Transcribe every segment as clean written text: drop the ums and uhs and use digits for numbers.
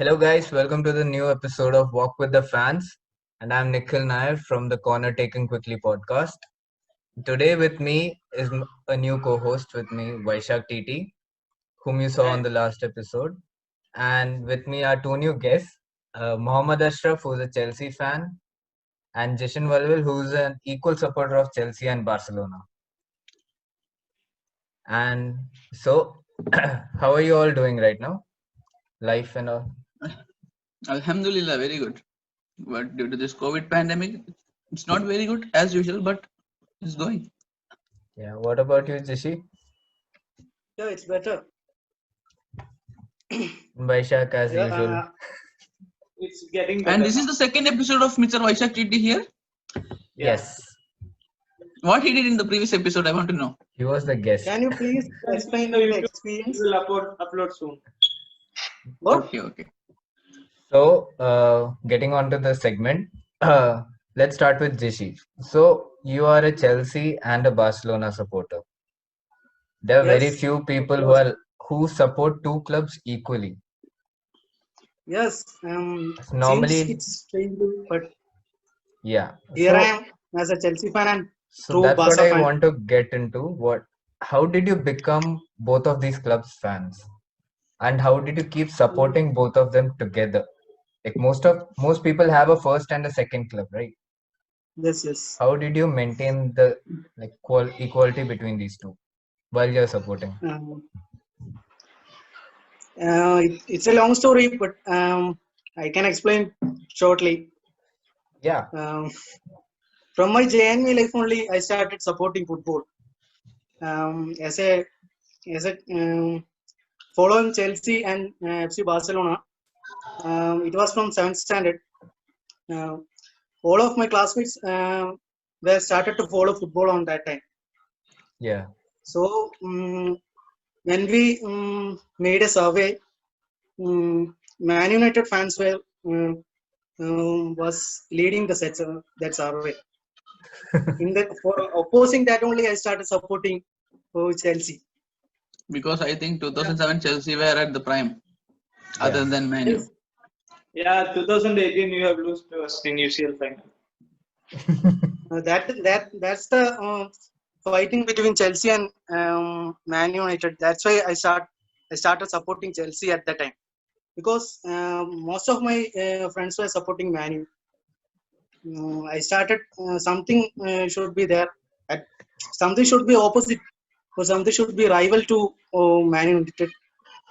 Hello, guys. Welcome to the new episode of Walk with the Fans. And I'm Nikhil Nair from the Corner Taken Quickly podcast. Today, with me is a new co host with me, Vaishak TT, whom you saw on Hi. the last episode. And with me are two new guests, Mohammad Ashraf, who's a Chelsea fan, and Jishan Valvil, who's an equal supporter of Chelsea and Barcelona. And so, how are you all doing right now? Life and all? Alhamdulillah, very good. But due to this COVID pandemic, it's not very good as usual, but it's going. Yeah. What about you, Jishi? Yeah, it's better. Vaishak, as Yeah, usual. it's getting And better this is now. the second episode of Mr. Vaishak Chitty here. Yeah. Yes. What he did in the previous episode, I want to know. He was the guest. Can you please explain The the YouTube experience? will upload soon. What? Okay. So, getting on to the segment, let's start with Jishi. So, you are a Chelsea and a Barcelona supporter. There are very Yes, few of people course. who support two clubs equally. Yes. Seems Normally, it's strange, but yeah. here I So, am as a Chelsea fan and so true that's what Barca I fan. want to get into. How did you become both of these clubs fans, and how did you keep Mm, supporting both of them together? Like most people have a first and a second club, right? Yes, yes. How did you maintain the like equality between these two while you're supporting? Um, it's a long story, but I can explain shortly. Yeah, Um, from my JNV life only, I started supporting football. As a following Chelsea and FC Barcelona. It was from 7th standard. Uh, all of my classmates were started to follow football on that time. yeah, So when we made a survey, Man United fans were was leading that survey. In the for opposing that only, I started supporting Chelsea. Because I think Yeah. 2007 Chelsea were at the prime, yeah. other than Man U. Yes, Yeah, 2018 you have lost to us in UCL final. that's the fighting between Chelsea and Man United. That's why I started supporting Chelsea at that time because most of my friends were supporting Man U. I started something should be there. At, something should be opposite or something should be rival to Man United.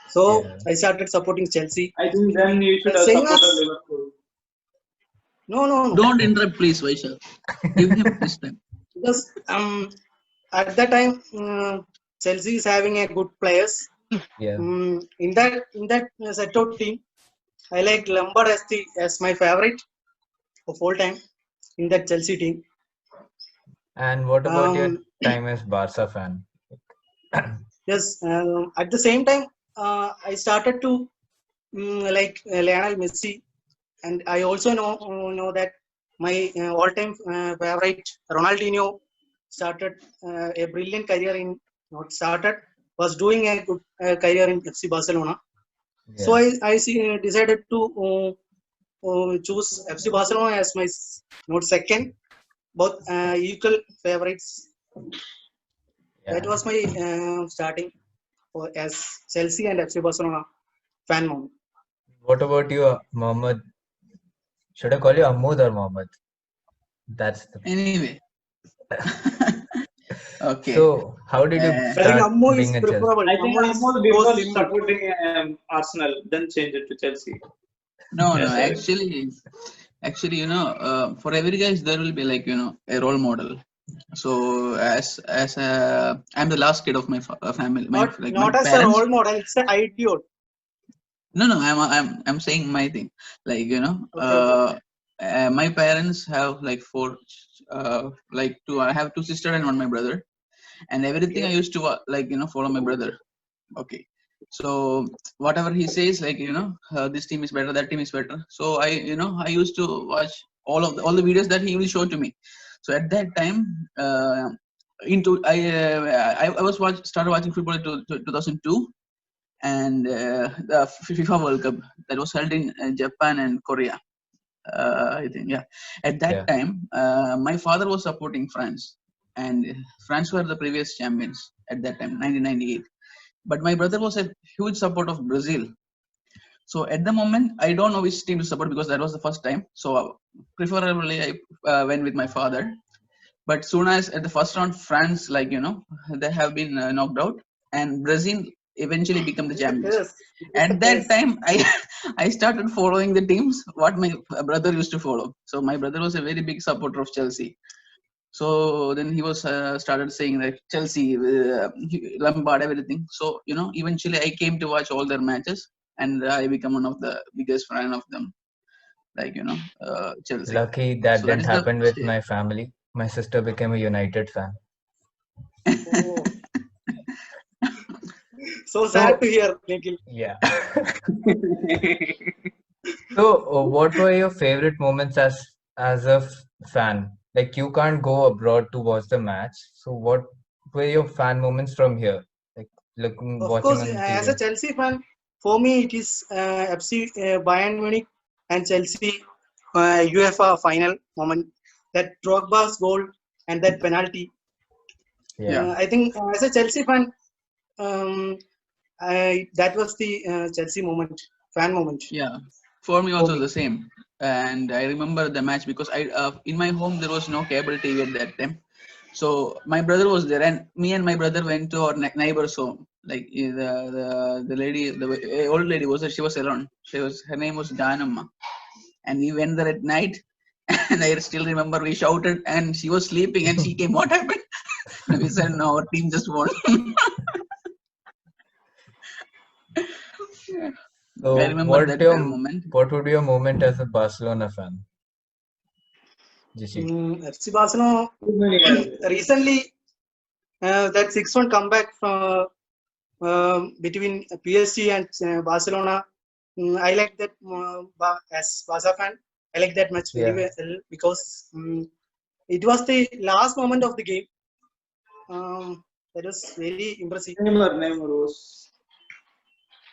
So Yeah. I started supporting Chelsea. I think then you should have Same as supported Liverpool. no Don't interrupt, please, Vaishak. Give him this time. because at that time Chelsea is having a good players. Yeah. In that set of team, I like Lombard as my favorite of all time in that Chelsea team. And what about your Um, time as Barca fan? yes, at the same time, I started to like Lionel Messi, and I also know that my all-time favorite Ronaldinho started a brilliant career in not started was doing a good career in FC Barcelona. So Yeah. I decided to choose FC Barcelona as my not second, both equal favorites. That Yeah. was my starting as Chelsea and FC Barcelona fan moment. What about you, Mohammed? Should I call you Ahmood or Mohammed? That's the. Anyway. Okay. So, how did you Uh, I think start Ammo is being a Chelsea? preferable. I think Ammo is Ahmad goes before limit. supporting Arsenal, then change it to Chelsea. no, Yes, sir. actually, for every guys there will be like a role model. So as I'm the last kid of my family, my Not as a parents. role model, it's an ideal. No, I'm saying my thing. Like Okay. my parents have like four, like two. I have two sisters and one my brother, and everything I Okay. used to follow my brother. Okay, so whatever he says, like this team is better, that team is better. So I used to watch all the videos that he will show to me. So at that time, into I was started watching football in 2002, and the FIFA World Cup that was held in Japan and Korea. I think, yeah. At that Yeah. time, my father was supporting France, and France were the previous champions at that time, 1998. But my brother was a huge support of Brazil. So at the moment, I don't know which team to support because that was the first time. So preferably, I went with my father. But soon as at the first round, France, like they have been knocked out, and Brazil eventually become the champions. Yes, it is the At that case. time, I started following the teams what my brother used to follow. So my brother was a very big supporter of Chelsea. So then he was started saying that Chelsea, Lampard, everything. So eventually I came to watch all their matches, and I become one of the biggest fan of them. Like Chelsea. Lucky that So that didn't is the happen with stage. my family. My sister became a United fan. Oh, so sad to hear, Nikhil. Yeah. So, what were your favorite moments as a fan? Like, you can't go abroad to watch the match. So, what were your fan moments from here? Like, looking, Of watching course, on as a TV. Chelsea fan, for me it is FC Bayern Munich and Chelsea UEFA final moment. That Drogba's goal and that penalty. Yeah. Yeah. I think as a Chelsea fan, um, that was the Chelsea moment, fan moment Yeah. For me for also me. the same. And I remember the match because I in my home there was no cable TV at that time. So my brother was there, and me and my brother went to our neighbor's home. Like the lady, the old lady was there. She was alone. Her name was Janamma, and we went there at night. And I still remember we shouted, and she was sleeping, and she came. What happened? And we said, "No, our team just won." I So, remember that moment. what would be your moment as a Barcelona fan, Jishi? FC Barcelona Too many years. recently that 6-1 comeback from between PSG and Barcelona. I like that as Barca fan. I like that match very Yeah. well because it was the last moment of the game. That was very impressive. Neymar was.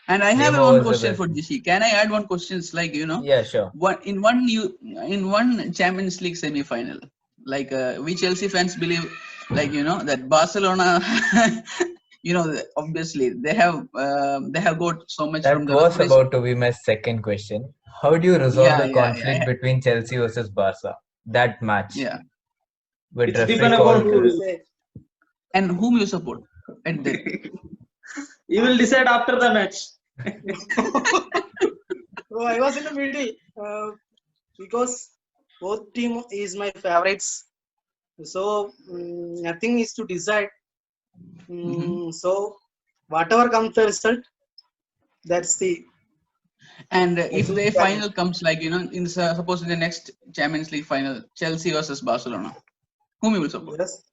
And I have Neymar one was the question best. for Jishi. Can I add one question? It's like Yeah, sure. in one Champions League semi-final, like we Chelsea fans believe, like that Barcelona, obviously they have got so much from That the was referees. about to be my second question. How do you resolve Yeah, the yeah, conflict yeah, between Chelsea versus Barca? That match yeah. with It's referee depend upon call. who. And whom you support at that? You will decide after the match. So I was in the middle because both team is my favorites. So nothing is to decide. So whatever comes the result, that's the And I if choose the that one. final comes, like suppose in the next Champions League final, Chelsea versus Barcelona, whom you will support? Yes.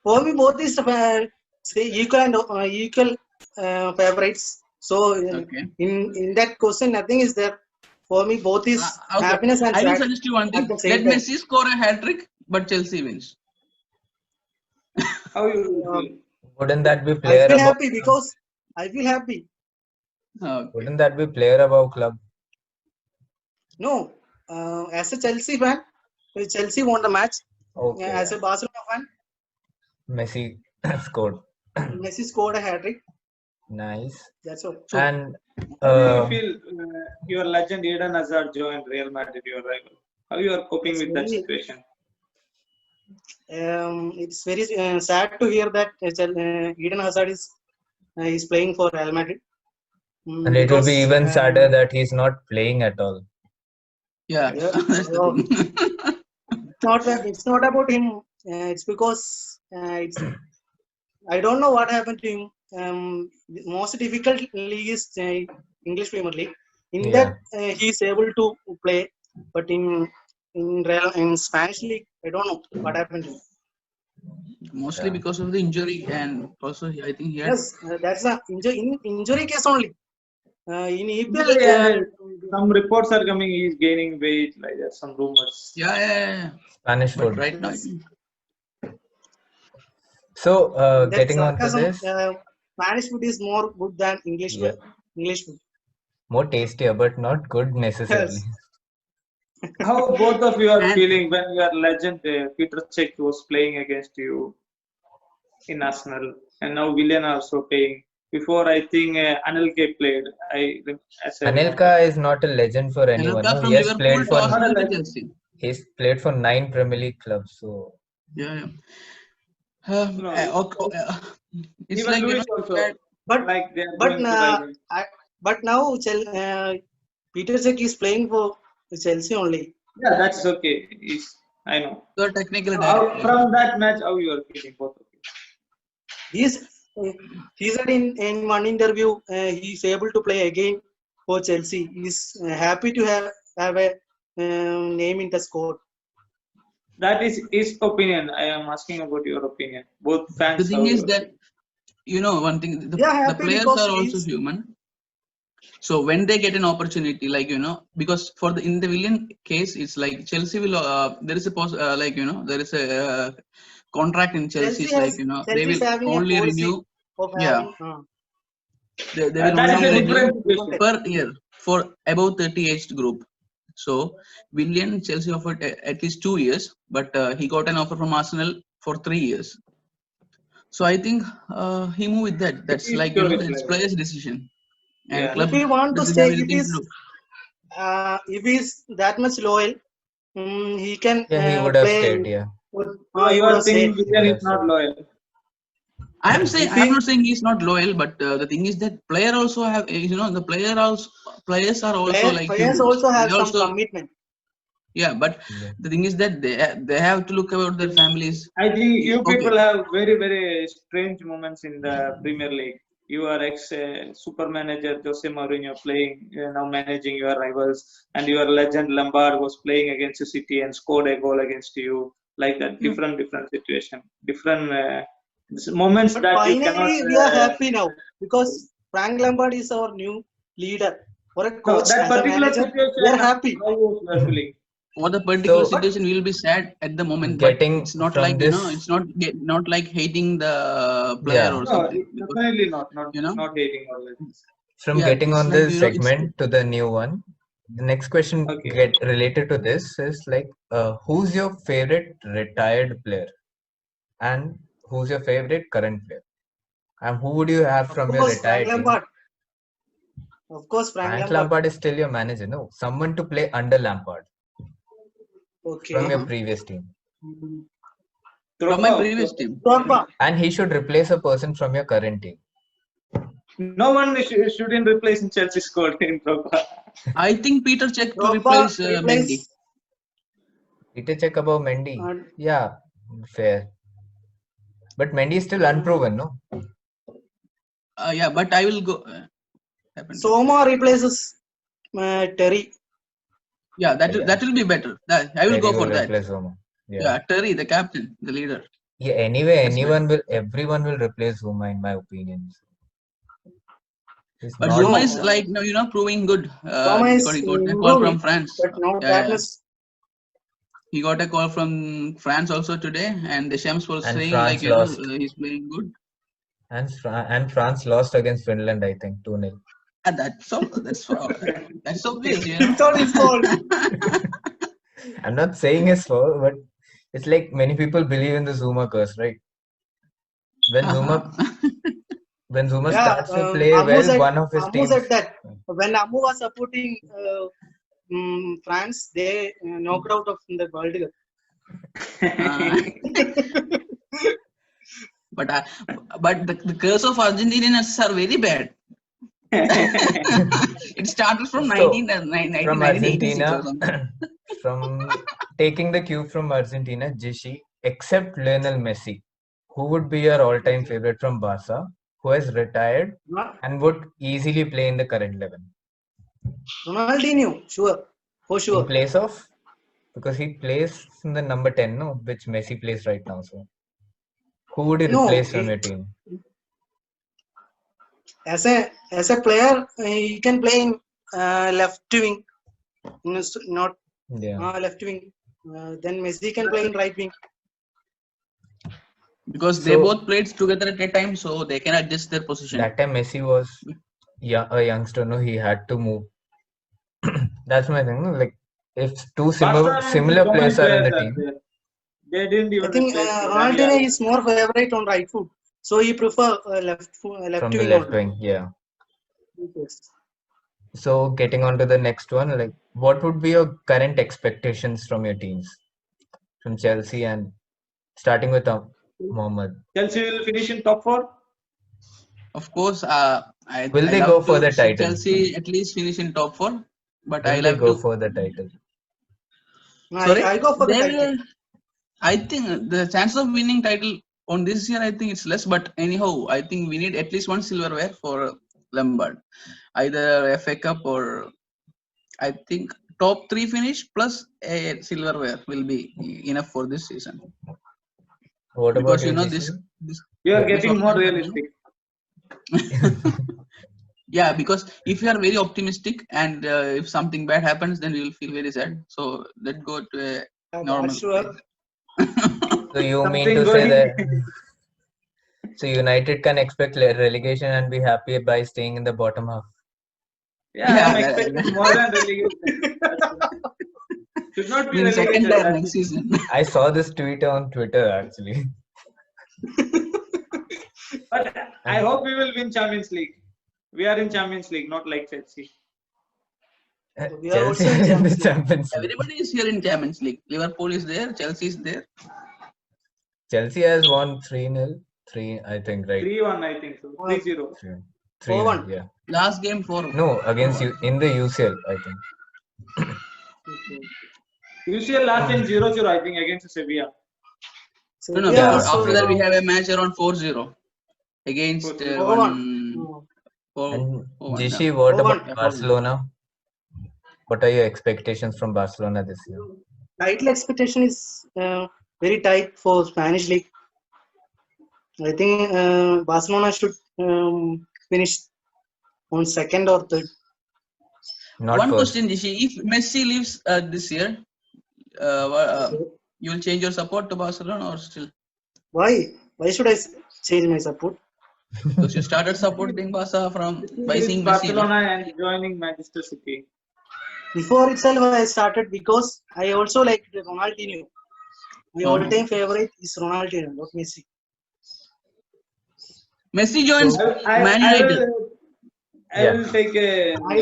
For me, both is say equal and equal favorites. So Okay. in that question, nothing is there. For me, both is Okay. happiness and I will sad suggest you one at thing. the Let same time. Messi score a hat trick, but Chelsea wins. How you will Uh, feel? Wouldn't that be I player feel above happy club? because I feel happy. Okay. Wouldn't that be player above club? No, as a Chelsea fan, Chelsea won the match. Okay, As yeah. a Barcelona fan, Messi scored. Messi scored a hat trick. Nice. That's all. True. And How do you feel your legend Eden Hazard joined Real Madrid, your rival? How you are coping It's with that very, situation? it's very sad to hear that Eden Hazard is playing for Real Madrid. and it will be Because even sadder that he's not playing at all. Yeah, yeah, that's the thing. it's not about him. It's because it's I don't know what happened to him. The most difficult league is English Premier League. In that Yeah. he is able to play, but in Spanish league, I don't know what happened to him. Mostly Yeah. because of the injury, and also I think he had. Yes, that's a injury case only. In EPL, Yeah, some reports are coming. He's gaining weight, like that. Some rumors. Yeah. Spanish But food. right now, yes, So, that getting on to sarcasm. this, Spanish food is more good than English Yeah. food. English food. More tastier, but not good necessarily. Yes. How both of you are And feeling when your legend Peter Cech was playing against you in Arsenal, and now Willian also playing. Before I think Anelka played. As I remember. Anelka is not a legend for anyone. Anelka No, from Liverpool Not a transferred to legend. Chelsea. he's played for 9 Premier League clubs. So Yeah. No, It's even like Luis also. that. But Like they are but going to uh, rival. but now Peter Cech is playing for Chelsea only. Yeah, that's okay. I know. So technical From that match, how you are feeling, both of you? He's he said in one interview he's able to play again for Chelsea. He's happy to have a name in the squad. That is his opinion. I am asking about your opinion. Both The fans, thing how is you are that one thing, Yeah, the happy players because are also he's human. So when they get an opportunity, because for the in the Willian case, it's like Chelsea will there is a there is a contract in Chelsea. It's like they Chelsea is will having a only policy renew. of Yeah, having they will that is only a renew different situation. per year for above 30 aged group. So Willian Chelsea offered at least 2 years, but he got an offer from Arsenal for 3 years. So I think he moved with that. That's His like story is it's like that. player's decision, and Yeah. if club he want to doesn't stay have anything to do. if he's that much loyal, he can yeah, he would have play. stayed. Yeah, So He you would are have saying stayed. he would Willian have is not stayed. loyal. If I'm he not saying he's not loyal, but the thing is that player also have the players are also like players humans. also They have some also commitment. but Yeah. the thing is that they have to look about their families. I think you Okay, people have very, very strange moments in the Premier League. You are ex super manager Jose Mourinho playing, now managing your rivals, and your legend Lampard was playing against City and scored a goal against you. Like that, different situation, different moments But that you cannot. finally, we are happy now because Frank Lampard is our new leader. For a No, coach, that as a particular manager, we are situation, happy. how was you are feeling? for the particular So But situation, we will be sad at the moment, but getting it's not from like this, it's not like hating the player yeah, or No, something. Because definitely not. Not you know, not hating always. from yeah, getting it's on like this it's segment to the new one, the next question Okay. get related to this is like, who's your favorite retired player, and who's your favorite current player, and who would you have of from your course, Frank retired team? Lampard. Of course, Frank Frank Lampard. Lampard is still your manager, no? Someone to play under Lampard from Okay. your previous team. from my Drogba, previous Drogba. team. Drogba. And he should replace a person from your current team. No one shouldn't replace in Chelsea squad in Drogba. I think Peter Cech to Drogba replace Mendy. replace. Peter check about Mendy. Uh, Yeah, fair. But Mendy is still unproven, no? Yeah, but I will go. Soma replaces Terry. Yeah, Yeah. that will be better. I will Terry go for will that. replace Zuma. Yeah. Yeah, Terry, the captain, the leader. Yeah. Anyway, That's everyone will replace Zuma in my opinion. It's But not. Zuma No, is like proving good. Soma Because is he got a call from improving, France. but not Yeah, that yeah. much. He got a call from France also today, and the Shams was And saying France lost. he's playing good. And France lost against Finland, I think, 2-0. And that's okay. It's all his fault. I'm not saying it's fault, but it's like many people believe in the Zuma curse, right? When Zuma Yeah, starts to play well, one of his Amu teams. said that when Amu was supporting France, they knocked out of the World Cup. But the curse of Argentinians are very bad. It started from So, 1986 or something. from taking the cue from Argentina, Jishi, except Lionel Messi, who would be your all-time favorite from Barca, who has retired and would easily play in the current 11? Ronaldinho, sure, for In sure. place of, because he plays in the number 10, no, which Messi plays right now. So, who would you No, replace from your team? as a player, he can play in left wing, not Yeah. left wing. Then Messi can play in right wing. because they So- both played together at a time, so they can adjust their position. That time Messi was a youngster, no, he had to move. That's my thing. No? Like if two Barca and similar common players are in players the are team, there. They didn't I even think replace Dani Ronaldinho Alves. is more favorite on right foot, so he prefer left from the wing left only. wing, yeah. Yes. So getting on to the next one, like what would be your current expectations from your teams, from Chelsea, and starting with Mohammed? Chelsea will finish in top 4. Of course, Will I they love go for to the see title? Chelsea at least finish in top 4, but Will I they love go to. for the title? Sorry, I go for the they title. will. I think the chance of winning title on this year, I think it's less. But anyhow, I think we need at least one silverware for Lampard, either FA Cup or I think top 3 finish plus a silverware will be enough for this season. What Because about you, this, GC? this You are Yeah. getting more organization, realistic. yeah, because if you are very optimistic and if something bad happens, then you will feel very sad. So let's go to a normal. That's sure. So you mean Something to say going. that so United can expect relegation and be happy by staying in the bottom half? Yeah, Yeah, I am expecting more than relegation. Should not be in second relegated. tier next season. I saw this tweet on Twitter actually. But I hope we will win Champions League. We are in Champions League, not like Chelsea. We are also Chelsea in in the Champions League. Champions League. Everybody is here in Champions League. Liverpool is there, Chelsea is there. Chelsea has won 3-0. 3, I think, right? 3-1, I think so. 3-0. 3-0, 4-1. yeah. Last game for No, against you in the UCL, I think. UCL last time 0-0, I think, against Sevilla. no, no, Yeah, before, after that we Sevilla. have a match around 4-0 against 4-1. And 4-1. Jishi, what 4-1. about Barcelona? What are your expectations from Barcelona this year? Title expectation is very tight for Spanish league. I think Barcelona should finish on second or third. Not One first. question, Jishi. If Messi leaves this year, you will change your support to Barcelona or still? Why? Why should I change my support? Because you started supporting Barca by seeing Messi. Barcelona and joining Manchester City. Before itself, I started because I also like Ronaldinho. My all-time favorite is Ronaldinho, not Messi. Messi joins Man United. I will take a. I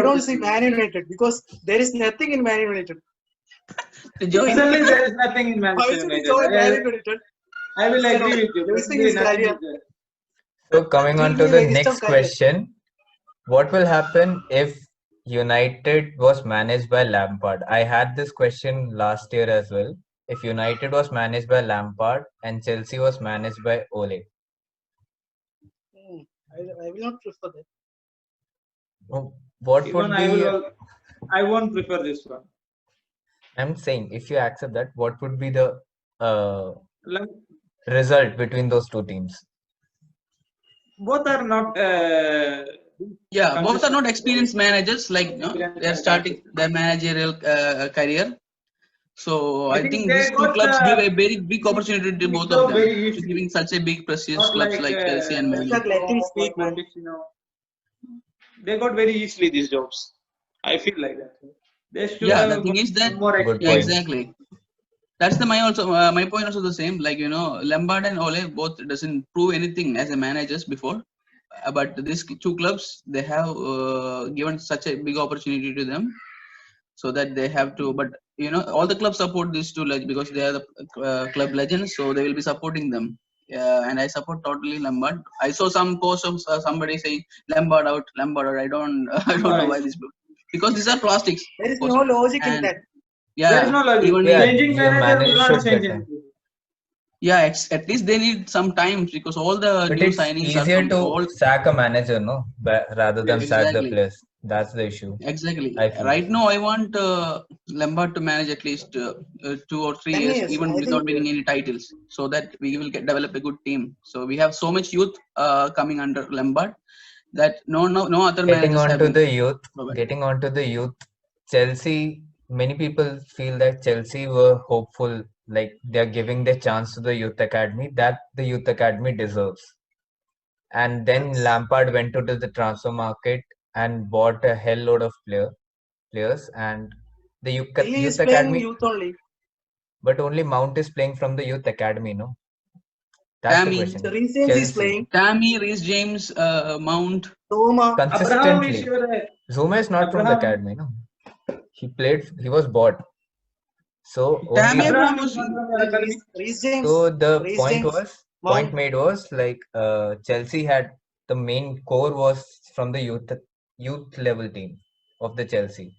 don't see Man United because there is nothing in Man United. Personally, there is nothing in Why Manchester should we join Man United. United? I will agree with you. Wasting Personally, his nothing career. is there. So coming It on will to be the a waste of next career. question. What will happen if United was managed by Lampard? I had this question last year as well. If United was managed by Lampard and Chelsea was managed by Ole, I will not prefer that. what Even would I be? will. I won't prefer this one. I'm saying if you accept that, what would be the Like, result between those two teams? both are not. Yeah, both are not experienced managers. Like they are starting their managerial career. So I think they these two got clubs give a very big opportunity to both of them, very to easily. giving such a big prestigious Not clubs like Chelsea and Man Like, U. let him speak, man. They got very easily these jobs. I feel like that. They should Yeah, have the thing is that more Good yeah, point. exactly. That's the my also my point also the same. Like Lampard and Ole both doesn't prove anything as a managers before, but these two clubs they have given such a big opportunity to them, so that they have to. But all the clubs support these two because they are the club legends, so they will be supporting them. And I support totally Lampard. I saw some post of somebody saying Lampard out, Lampard out. I don't I don't know why this because these are plastics. There is no logic in And that. yeah, There is no logic. even Yeah, Changing your manager will manager not should change get time. anything. yeah, at least they need some time because all the But new it's signings are easier from to all sack a manager, no, rather than sack the exactly. players. That's the issue. Exactly. I feel. Right now, I want Lampard to manage at least 2 or 3 10 years, years, even I without think. winning any titles, so that we will develop a good team. So we have so much youth coming under Lampard that no other Getting managers on have to been the youth, provided. Chelsea, many people feel that Chelsea were hopeful like they're giving their chance to the youth academy that the youth academy deserves. And then Yes. Lampard went to the transfer market and bought a hell load of players, and the Still he is youth playing academy, youth only. but only Mount is playing from the youth academy, no? That's the Tammy, So question. Reece James is Chelsea playing. Reece James, Mount. Toma. Abraham is consistently. your Zuma is not from the Abraham. academy, no? He was bought. So Tammy only Abraham Abraham is was. not from your academy. Reece James. so the Reece point James. was point Mount. made was like Chelsea had the main core was from the youth level team of the Chelsea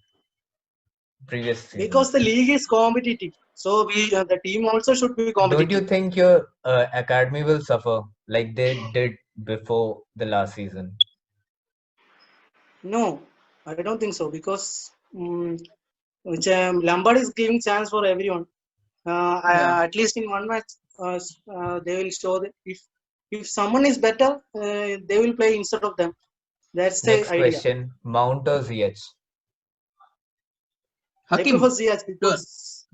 previous season. Because the league is competitive. So the team also should be Don't you competitive. think your academy will suffer like they did before the last season? No, I don't think so because Lampard is giving chance for everyone. Yeah. At least in one match, they will show that if someone is better, they will play instead of them. That's the Next idea. question: Mount or Ziyech? I prefer Hakim. Ziyech Sure. because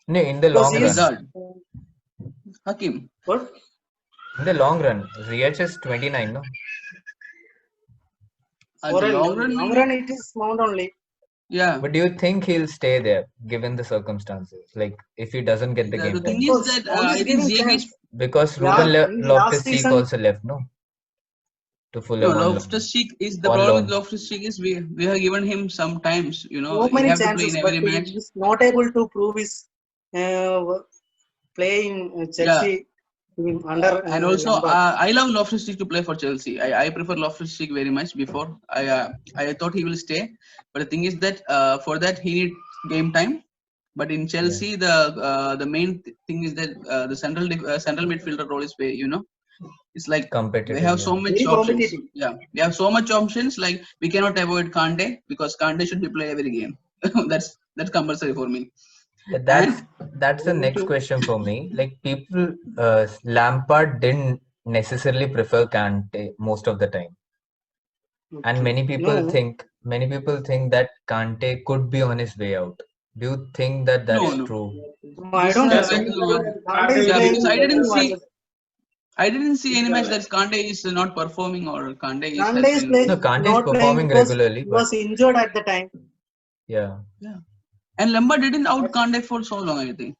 No, in the because long he My is run. God. Hakim. what? In the long run, Ziyech is 29, no? At For the a long run, long maybe. run, it is Mount only. Yeah. But do you think he'll stay there given the circumstances? Like if he doesn't get the The game Of thing time? is course, that Mount I is think giving Ziyech is. chance. Because Yeah, Ruben in last Loftus-Cheek season, also left, no? To No, Fulham on loan. Loftus-Cheek is the On problem with loan. Loftus-Cheek is we have given him some times. so He many have to play chances, in but every he match. is not able to prove his play in Yeah. Chelsea team under And also, Lampard. I love Loftus-Cheek to play for Chelsea. I prefer Loftus-Cheek very much. Before I thought he will stay, but the thing is that for that he need game time. But in Chelsea, the main thing is that the central midfielder role is very, it's like we Competitive, have so yeah. much Very options. competitive. Yeah, we have so much options. Like we cannot avoid Kante because Kante should be play every game. that's compulsory for me. That's And that's the Me next too. question for me. Like people, Lampard didn't necessarily prefer Kante most of the time, and Okay. No, many people think that Kante could be on his way out. Do you think that no, that's no, true? no, I this don't think Yeah, so. many no. players Kante is Kante Yeah, is playing because better matches. I didn't see any match the that Kante is not performing or Kante Kante has is been. No, playing Kante is not playing performing because regularly, he but was injured at the time. yeah. Yeah, and Lampard didn't out That's, Kante for so long. I think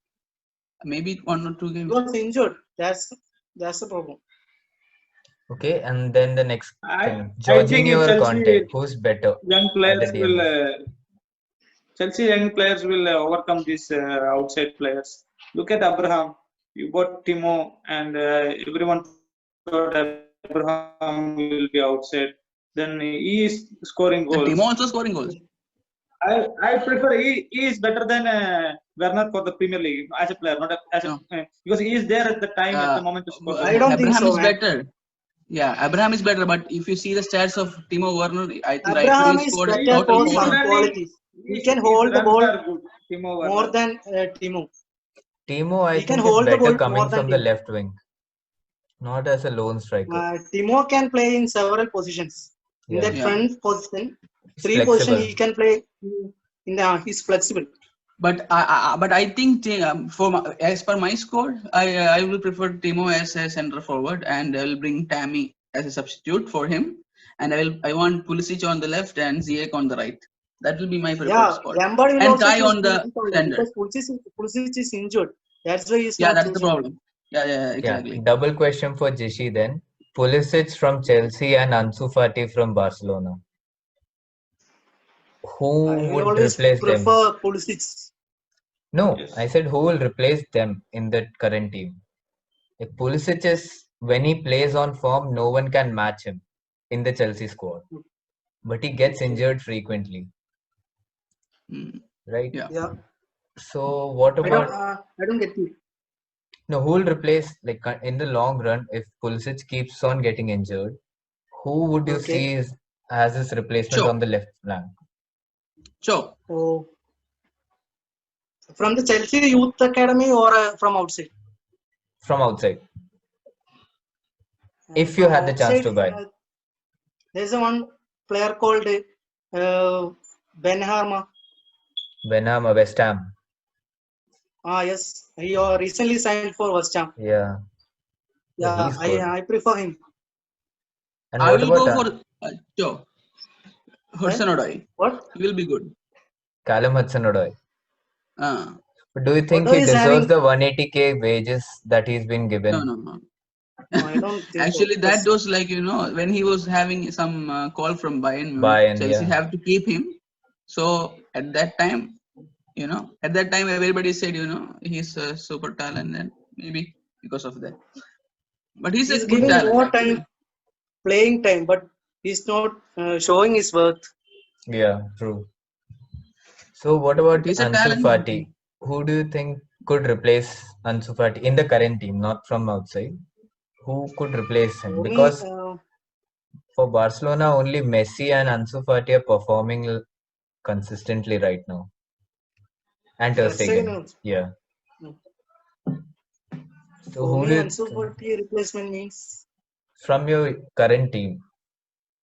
maybe 1 or 2 he games. was injured. That's the problem. Okay, and then the next I thing, I think Jorginho in or Conte, Chelsea who's better young at the players will DMF? Chelsea young players will overcome these outside players. Look at Abraham. You got Timo, and everyone thought Abraham will be outside. Then he is scoring And Timo goals. also scoring goals. I prefer he is better than Werner for the Premier League as a player, not as a No, because he is there at the moment to score the I don't goals. think Abraham so, is man. better. Yeah, Abraham is better. But if you see the stats of Timo Werner, I think right now Abraham he is scored better total for He is 4 or. some running. qualities. He can hold the Runs ball are good. Timo more Werner. than Timo. Timo, I He can think, is hold the better ball coming more than from the Timo. left wing, not as a lone striker. Timo can play in several positions. In Yeah, that Yeah. front position, he's three position flexible. he can play. He's flexible. But I think as per my score, I will prefer Timo as a center forward, and I will bring Tammy as a substitute for him, and I want Pulisic on the left and Ziyech on the right. That will be my preferred Yeah, squad, Lampard will and also Kai choose on the Pulisic only center. because Pulisic is injured. That's why he's Yeah, not that's the choosing him. problem. Yeah, Yeah, exactly. double question for Jishi then. Pulisic from Chelsea and Ansu Fati from Barcelona. I Who will would always replace them? prefer Pulisic. No, I Yes. said who will replace them in the current team. Like Pulisic is, when he plays on form, no one can match him in the Chelsea squad. But he gets Okay. injured frequently, Mm, right? yeah. Yeah. So what about I don't get you. no? Who will replace like in the long run if Pulisic keeps on getting injured? Who would you Okay. see as his replacement Sure, on the left flank sure. So from the Chelsea Youth Academy or from outside? from outside? If you From had the chance outside, to buy there's a one player called Ben Harma. Benham or West Ham, Yes, he recently signed for West Ham. Yeah, so Yeah, he's good. I prefer him. And I what will about go for Joe Eh? Hudson-Odoi. What? He will be good. Callum Hudson-Odoi? Uh, But do you think Although he he's deserves having, the 180K wages that he's been no, given? no, no. no, I don't think so. Actually, that was like, when he was having some call from Bayern Munich, Bayern, Chelsea yeah. have to keep him. So at that time, everybody said, he's a super talent, and maybe because of that. But he's He's a good giving talent, more actually. time, playing time, but he's not showing his worth. Yeah, true. So what about But he's a Ansu talent. Fati? Who do you think could replace Ansu Fati in the current team, not from outside? Who could replace him? For me, Because for Barcelona, only Messi and Ansu Fati are performing consistently right now. And Ter let's say Stegen. no. Yeah. So For who me, do you Ansu think Fati replacement means from your current team?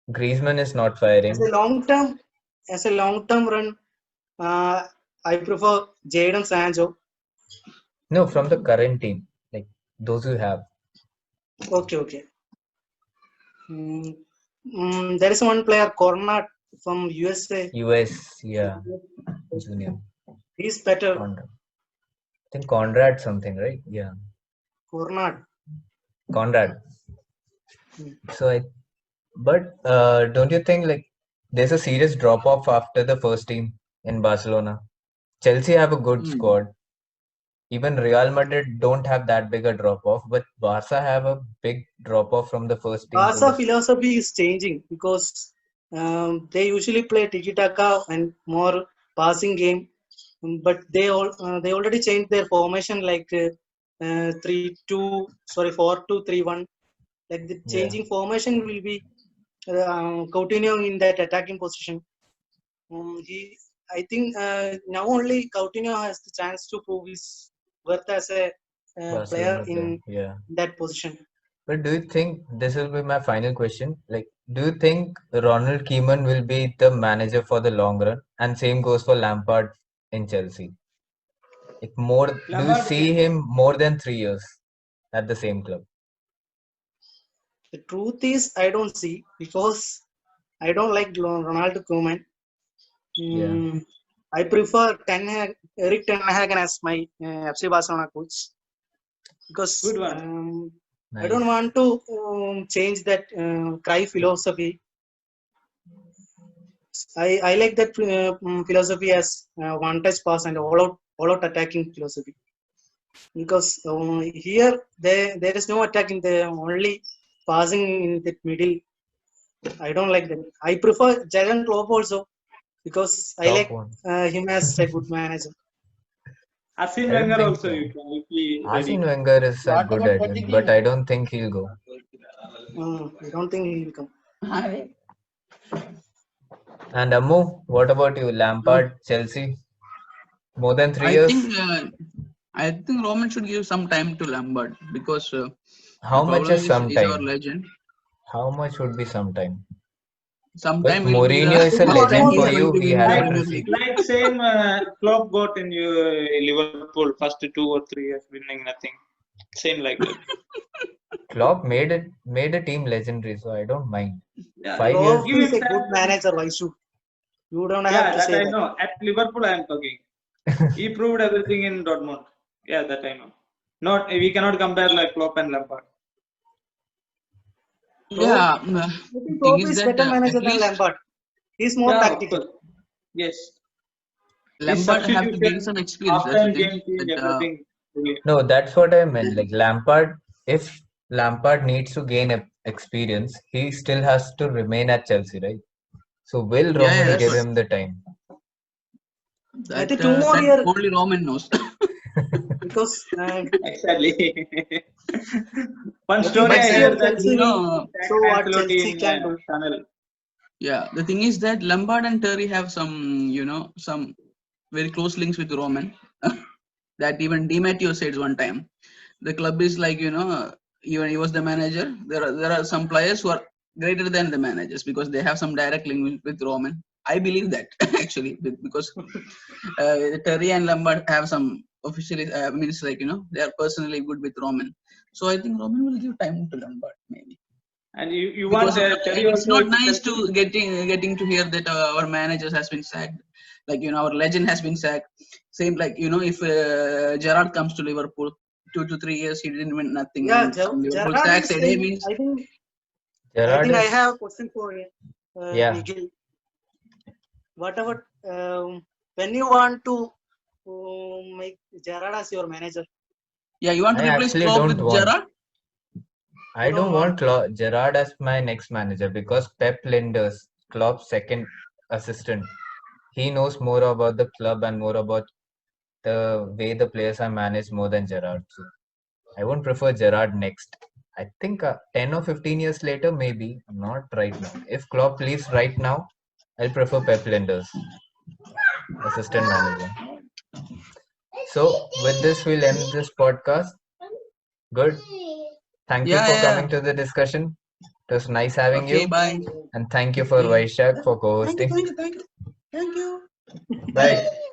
Griezmann is not as a firing. long term, as a long term run, uh, I prefer Jadon Sancho. No, from the current team. Like those who have. Okay, okay. There is one player, Cornat from USA. US, yeah. Junior. He's better. Conrad. I think Conrad something, right? Yeah. Cornat. Conrad. Hmm. So but don't you think like there's a serious drop off after the first team in Barcelona? Chelsea have a good Mm. squad. Even Real Madrid don't have that big a drop off, but Barca have a big drop off from the first team to Barca the philosophy is changing because they usually play tiki taka and more passing game. But they already changed their formation like 4-2-3-1. Like the yeah. changing formation will be Coutinho in that attacking position. I think now only Coutinho has the chance to prove his worth as a player Barcelona player. in Yeah. that position. But do you think this will be my final question? Like, do you think Ronald Koeman will be the manager for the long run? And same goes for Lampard in Chelsea. Like more, do you Lampard, see him more than 3 years at the same club? The truth is, I don't see because I don't like Ronaldo Koeman. Yeah, I prefer Eric Ten Hag as my FC Barcelona coach because good one. I don't nice. want to change that cry philosophy. I like that philosophy as one touch pass and all out attacking philosophy because here there is no attack in the only passing in the middle. I don't like that. I prefer Jurgen Klopp also because I Top like one. him as a good manager. Arsene I don't Wenger think also so. you can if he ready. Arsene Wenger is a What good about addition, but I don't think he'll go. I don't think he will come. And Ammu, what about you? Uh, Lampard, Chelsea, more than three I years? think I think Roman should give some time to Lampard because the How much problem is is some he's our time? legend. How much would be some time? But Sometime will be the Mourinho is a What legend about when for he's the going you. to He win the hasn't Like Premier received. League. like same Klopp got in Liverpool first 2 or 3 years winning nothing. Same like that. Klopp made a team legendary, so I don't mind. Yeah, 5 years. Klopp give is him a good time. manager? Why should you don't have Yeah, to that say I that? know. At Liverpool, I am talking. He proved everything in Dortmund. Yeah, that I know. Not we cannot compare like Klopp and Lampard. Klopp, Yeah, I think thing Klopp is is that better at manager than least Lampard. He's more Yeah, of tactical. course. Yes. His Lampard have to gain substitution, some experience. That's the halftime thing. game change, That everything. Brilliant. No, that's what I meant. Like Lampard, if Lampard needs to gain experience, he still has to remain at Chelsea, right? So will yeah, Roman that's give what Yes, him the time? I think 2 more that year only Roman knows. because Exactly. One I think story I next But year heard that Chelsea you will he know, show tagged what Ancelotti Chelsea in can do. tunnel. yeah, the thing is that Lampard and Terry have some very close links with Roman. That even Di Matteo said one time. The club is like even he was the manager. There are some players who are greater than the managers because they have some direct link with Roman. I believe that actually because Terry and Lampard have some officially means like they are personally good with Roman. So I think Roman will give time to Lampard maybe. And you want Because Terry it's also not to nice to continue? getting to hear that our manager has been sacked, like our legend has been sacked. Same like if Gerrard comes to Liverpool, 2 to 3 years he didn't win nothing, Yeah, and Liverpool Gerrard sacks is. a day means. I think. Gerrard I is, have a question for yeah. Nikhil. What about when you want to make Gerrard as your manager? Yeah, you want to I replace actually Klopp don't with want. Gerrard? I You don't don't want. want Gerrard as my next manager because Pep Linders, Klopp's second assistant, he knows more about the club and more about the way the players are managed more than Gerrard. So I won't prefer Gerrard next. I think 10 or 15 years later, maybe, not right now. If Klopp leaves right now, I'll prefer Pep Linders, assistant manager. So with this, we'll end this podcast. Good. Thank you Yeah, for yeah, coming yeah. to the discussion. It was nice having Okay, you. bye. And thank you for Okay. Vaishak for Thank you, co-hosting. thank you, thank you, thank you. Bye.